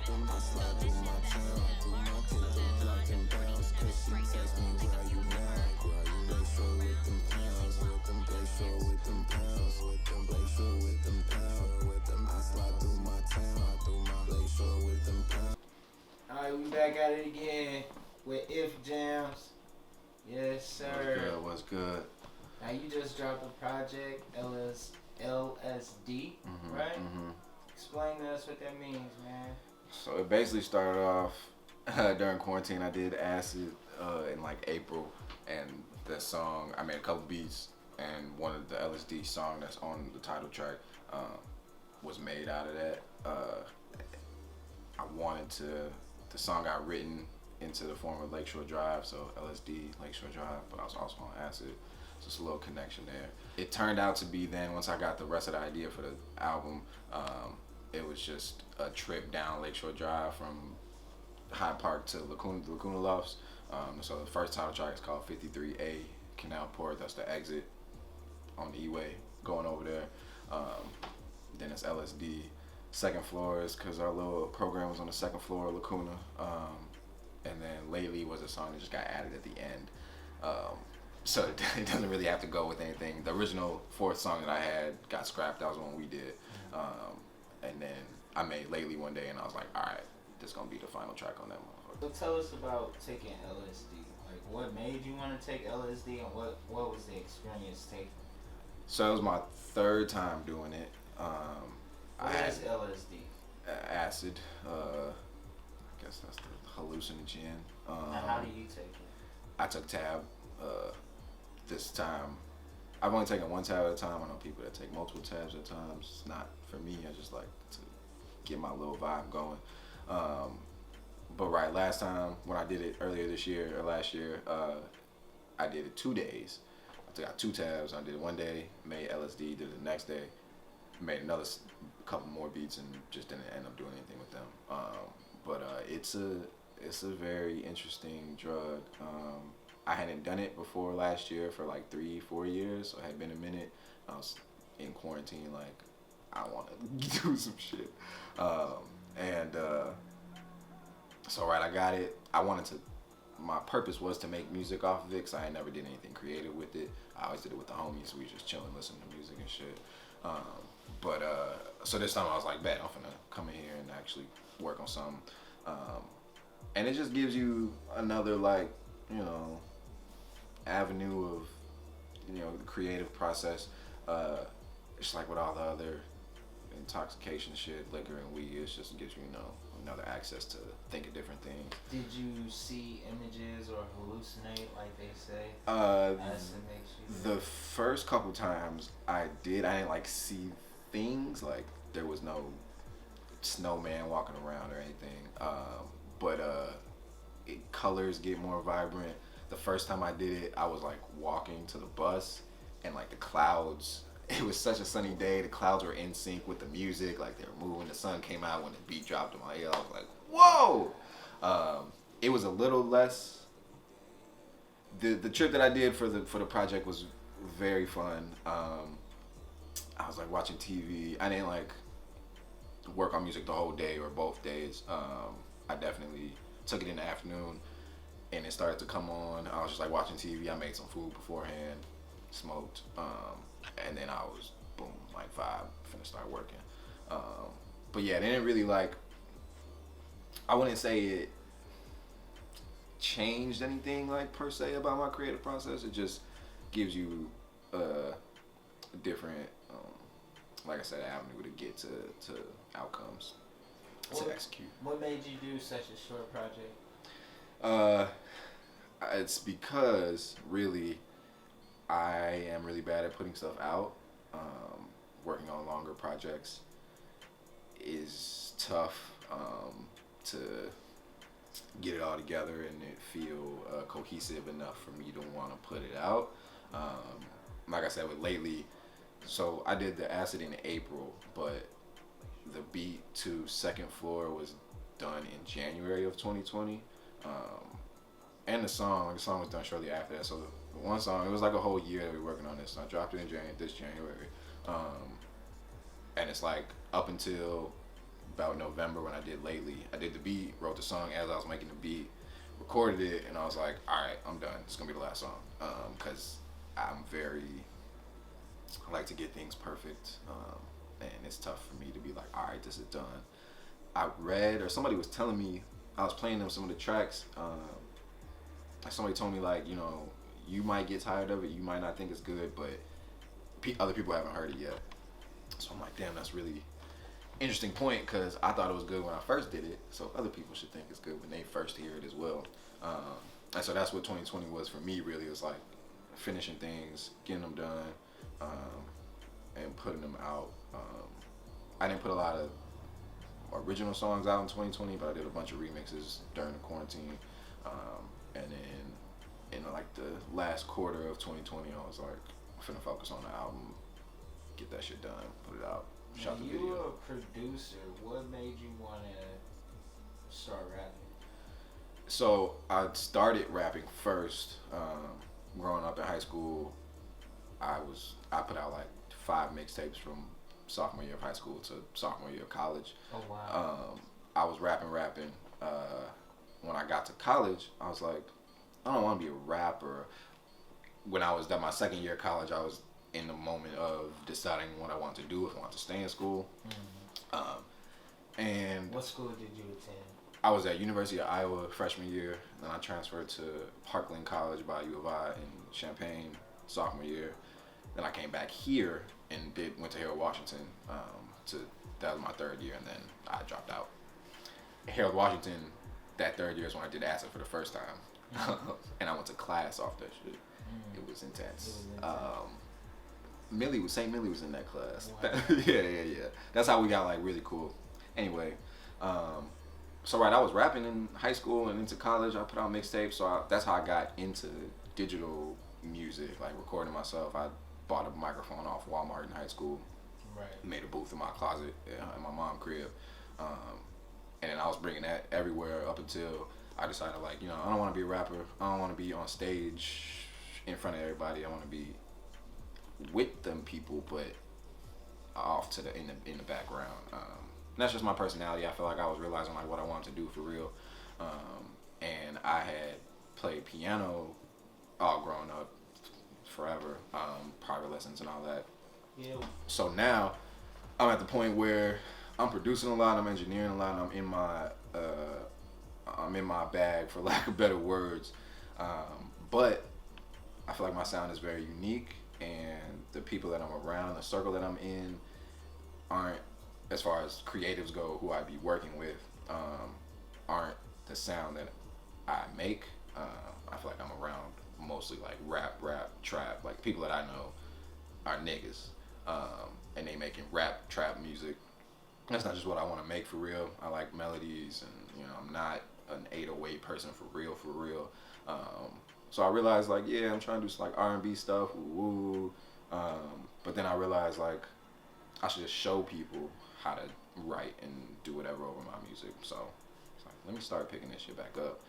I slide through my town, hit the block and bounce, cause she text me where you now. Play sure with them pounds, play sure with them pounds, play sure with them pounds. I slide through my town, play sure with them pounds. Alright, we back at it again with ifjams. Yes, sir. What's good? Now you just dropped a project, LSD, right? Explain to us what that means, man. So it basically started off during quarantine. I did acid in like April, and the song, I made a couple beats, and one of the LSD song that's on the title track was made out of that. I wanted the song got written into the form of Lakeshore Drive, so LSD, Lakeshore Drive, but I was also on acid. Just a little connection there. It turned out to be then, once I got the rest of the idea for the album, it was just a trip down Lakeshore Drive from Hyde Park to Lacuna Lofts. So the first title track is called 53A Canal Port. That's the exit on the E-Way going over there. Then it's LSD. Second floor is because our little program was on the second floor of Lacuna. And then Lately was a song that just got added at the end. So it doesn't really have to go with anything. The original fourth song that I had got scrapped. That was one we did. And then I made Lately one day, and I was like, all right, this is going to be the final track on that motherfucker. So tell us about taking LSD. Like, what made you want to take LSD, and what was the experience taking? So it was my third time doing it. What is LSD? Acid. I guess that's the hallucinogen. And how do you take it? I took tab. This time, I've only taken one tab at a time. I know people that take multiple tabs at times. It's not for me. I just like to get my little vibe going. But right, last time when I did it earlier this year or last year, I did it 2 days. I got 2 tabs. I did it one day, made LSD, did it the next day, made another couple more beats, and just didn't end up doing anything with them. But it's a very interesting drug. I hadn't done it before last year for like 3-4 years, so it had been a minute. I was in quarantine, like, I want to do some shit. So right, I got it. My purpose was to make music off of it, because I had never did anything creative with it. I always did it with the homies. We just chilling, listening to music and shit. So this time I was like, bet, I'm finna come in here and actually work on something. And it just gives you another, like, avenue of, the creative process. It's like with all the other intoxication shit, liquor and weed, it just gives you, another access to think of different things. Did you see images or hallucinate, like they say? Acid makes you. The first couple times I didn't like see things, like there was no snowman walking around or anything. But colors get more vibrant. The first time I did it, I was like walking to the bus, and like the clouds, it was such a sunny day, the clouds were in sync with the music, like they were moving. The sun came out when the beat dropped in my ear. I was like, whoa! It was a little less, the trip that I did for the project was very fun. I was like watching TV. I didn't like work on music the whole day or both days. I definitely took it in the afternoon, and it started to come on. I was just like watching TV. I made some food beforehand, smoked, and then I was boom, like 5, finna start working. But yeah, they didn't really like, I wouldn't say it changed anything like per se about my creative process. It just gives you a different, like I said, avenue to get to outcomes to execute. What made you do such a short project? It's because really I am really bad at putting stuff out. Working on longer projects is tough to get it all together and it feel cohesive enough for me to want to put it out. Like I said with Lately, so I did the acid in April, but the beat to Second Floor was done in January of 2020. And the song was done shortly after that. So the one song, it was like a whole year that we were working on this. So I dropped it in this January. And it's like up until about November when I did Lately. I did the beat, wrote the song as I was making the beat, recorded it, and I was like, all right, I'm done. It's gonna be the last song, because I like to get things perfect, and it's tough for me to be like, all right, this is done. I read, or somebody was telling me, I was playing them some of the tracks. Somebody told me like, you might get tired of it, you might not think it's good, but other people haven't heard it yet. So I'm like, damn, that's really interesting point, because I thought it was good when I first did it, so other people should think it's good when they first hear it as well. And so that's what 2020 was for me. Really, it was like finishing things, getting them done, and putting them out. I didn't put a lot of original songs out in 2020, but I did a bunch of remixes during the quarantine. And then in like the last quarter of 2020, I was like, I'm finna focus on the album, get that shit done, put it out, shot the video. You were a producer. What made you want to start rapping? So I started rapping first. Growing up in high school, I put out like 5 mixtapes from sophomore year of high school to sophomore year of college. Oh wow. I was rapping. When I got to college, I was like, I don't want to be a rapper. When I was at my second year of college, I was in the moment of deciding what I wanted to do, if I wanted to stay in school. And what school did you attend? I was at University of Iowa freshman year, then I transferred to Parkland College by U of I in Champaign sophomore year. Then I came back here and went to Harold Washington. That was my third year, and then I dropped out. Harold Washington, that third year is when I did acid for the first time, and I went to class off that shit. It was intense. St. Millie was in that class. Wow. Yeah. That's how we got like really cool. Anyway, so I was rapping in high school and into college. I put out mixtapes, so that's how I got into digital music, like recording myself. I bought a microphone off Walmart in high school. Right. Made a booth in my closet in my mom's crib, and then I was bringing that everywhere up until I decided, like, I don't want to be a rapper. I don't want to be on stage in front of everybody. I want to be with them people, but off to in the background. And that's just my personality. I feel like I was realizing like what I wanted to do for real, and I had played piano all growing up, forever, private lessons and all that. Yeah. So now I'm at the point where I'm producing a lot, I'm engineering a lot, and I'm in my bag, for lack of better words. But I feel like my sound is very unique, and the people that I'm around, the circle that I'm in, aren't, as far as creatives go, who I'd be working with, aren't the sound that I make. I feel like I'm around mostly like rap, trap. Like people that I know are niggas, and they making rap, trap music. That's not just what I want to make for real. I like melodies, and I'm not an 808 person for real. So I realized like, yeah, I'm trying to do some like R&B stuff, woo. But then I realized like I should just show people how to write and do whatever over my music. So it's like, let me start picking this shit back up.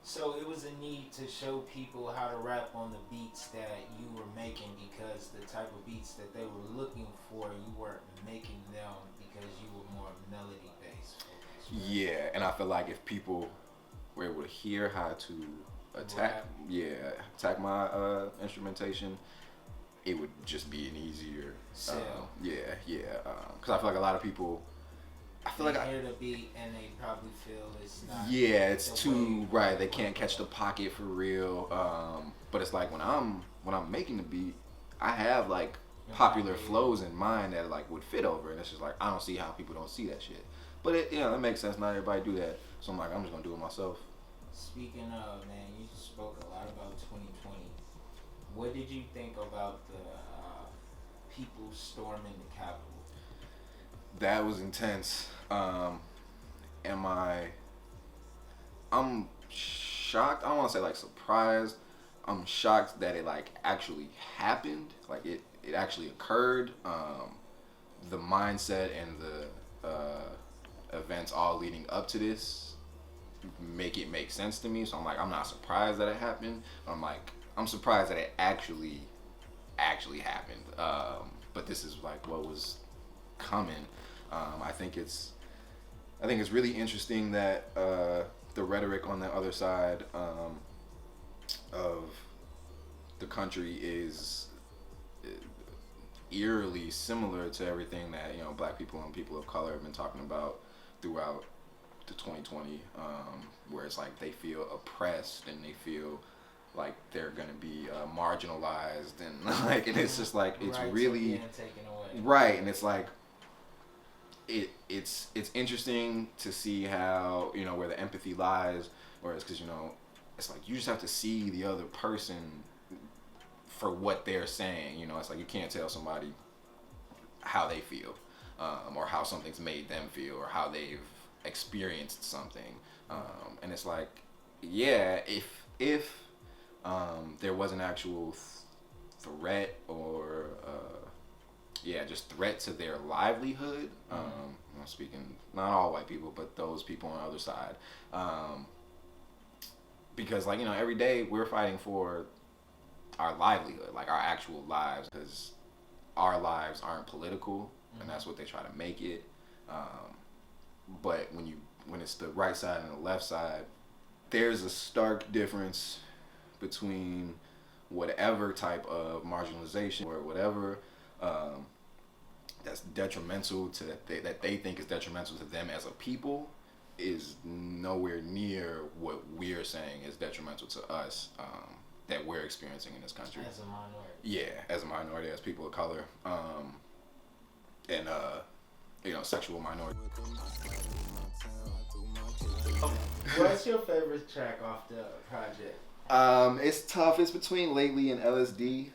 So it was a need to show people how to rap on the beats that you were making, because the type of beats that they were looking for, you weren't making them because you were more melody based. Right? Yeah, and I feel like if people were able to hear how to attack my instrumentation, it would just be an easier sell. Because I feel like a lot of people, they hear the beat and they probably feel it's not. Yeah, it's too right. They can't catch the pocket for real. But it's like when I'm making the beat, I have like popular flows in mind that like would fit over, and it's just like I don't see how people don't see that shit. But it makes sense. Not everybody do that, so I'm like, I'm just gonna do it myself. Speaking of, man, you spoke a lot about 2020. What did you think about the people storming the Capitol? That was intense. I'm shocked. I don't want to say like surprised. I'm shocked that it like actually happened. Like it actually occurred. The mindset and the events all leading up to this make sense to me. So I'm like, I'm not surprised that it happened. I'm surprised that it actually happened. But this is like what was coming. I think it's really interesting that the rhetoric on the other side of the country is eerily similar to everything that Black people and people of color have been talking about throughout the 2020, where it's like they feel oppressed and they feel like they're gonna be marginalized and like, and it's just like it's Rights really being taken away. right, and it's like it's interesting to see how where the empathy lies, whereas because it's like you just have to see the other person for what they're saying. It's like you can't tell somebody how they feel, or how something's made them feel, or how they've experienced something, and it's like, yeah, if there was an actual threat or just threat to their livelihood. I'm speaking not all white people, but those people on the other side, because like every day we're fighting for our livelihood, like our actual lives, because our lives aren't political, and that's what they try to make it. But when it's the right side and the left side, there's a stark difference between whatever type of marginalization or whatever that's detrimental to that they think is detrimental to them as a people is nowhere near what we're saying is detrimental to us, that we're experiencing in this country. As a minority. Yeah, as a minority, as people of color, and sexual minority. What's your favorite track off the project? It's tough. It's between Lately and LSD.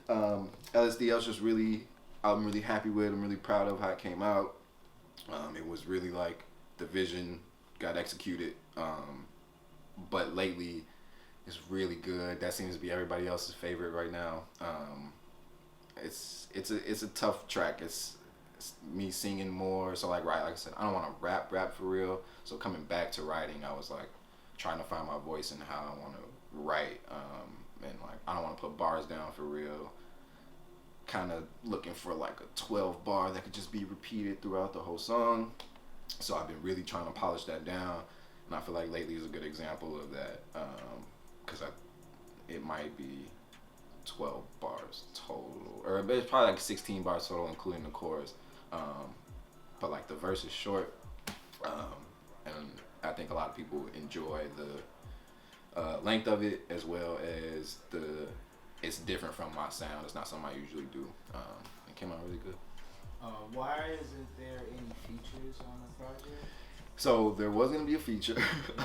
LSD, I'm really happy with. I'm really proud of how it came out. It was really like the vision got executed. But Lately is really good. That seems to be everybody else's favorite right now. It's a tough track. It's me singing more. So like I said, I don't want to rap for real. So coming back to writing, I was like trying to find my voice and how I want to write. And like I don't want to put bars down for real. Kind of looking for like a 12 bar that could just be repeated throughout the whole song. So I've been really trying to polish that down, and I feel like Lately is a good example of that, because it might be 12 bars total, or it's probably like 16 bars total including the chorus, but like the verse is short, and I think a lot of people enjoy the length of it, as well as it's different from my sound. It's not something I usually do. It came out really good. Why isn't there any features on the project? So there was gonna be a feature,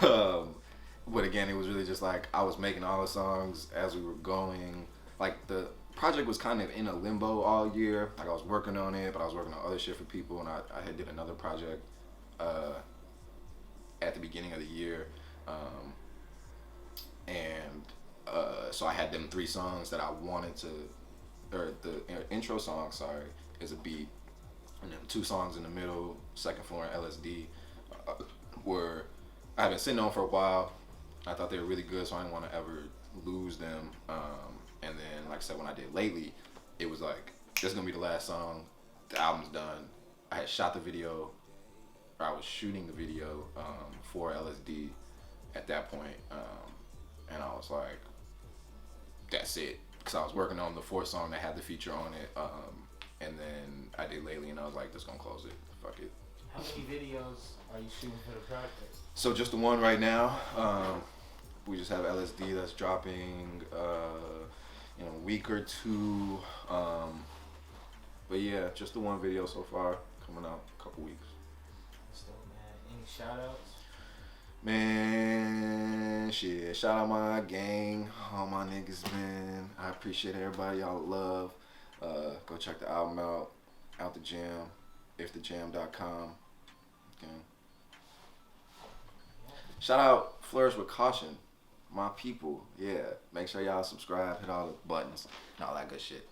but again, it was really just like I was making all the songs as we were going. Like the project was kind of in a limbo all year. Like I was working on it, but I was working on other shit for people, and I had did another project at the beginning of the year, and so I had them 3 songs that I wanted to, or the intro song, sorry, is a beat, and then 2 songs in the middle, Second Floor and LSD, were I had been sitting on for a while. I thought they were really good, so I didn't want to ever lose them. And then, like I said, when I did Lately, it was like, this is gonna be the last song. The album's done. I had shot the video, or I was shooting the video for LSD at that point, and I was like, that's it, because I was working on the 4th song that had the feature on it, and then I did Lately, and I was like, this gonna close it. Fuck it. How many videos are you shooting for the project? So just the one right now. We just have LSD that's dropping in a week or 2. But yeah, just the one video so far, coming out a couple weeks. That's dope, man. Any shout outs? Man, shit. Shout out my gang, all my niggas, man. I appreciate everybody, y'all love. Go check the album out. Out the Jam, ifthejam.com. Okay. Shout out Flourish with Caution, my people. Yeah, make sure y'all subscribe, hit all the buttons, and all that good shit.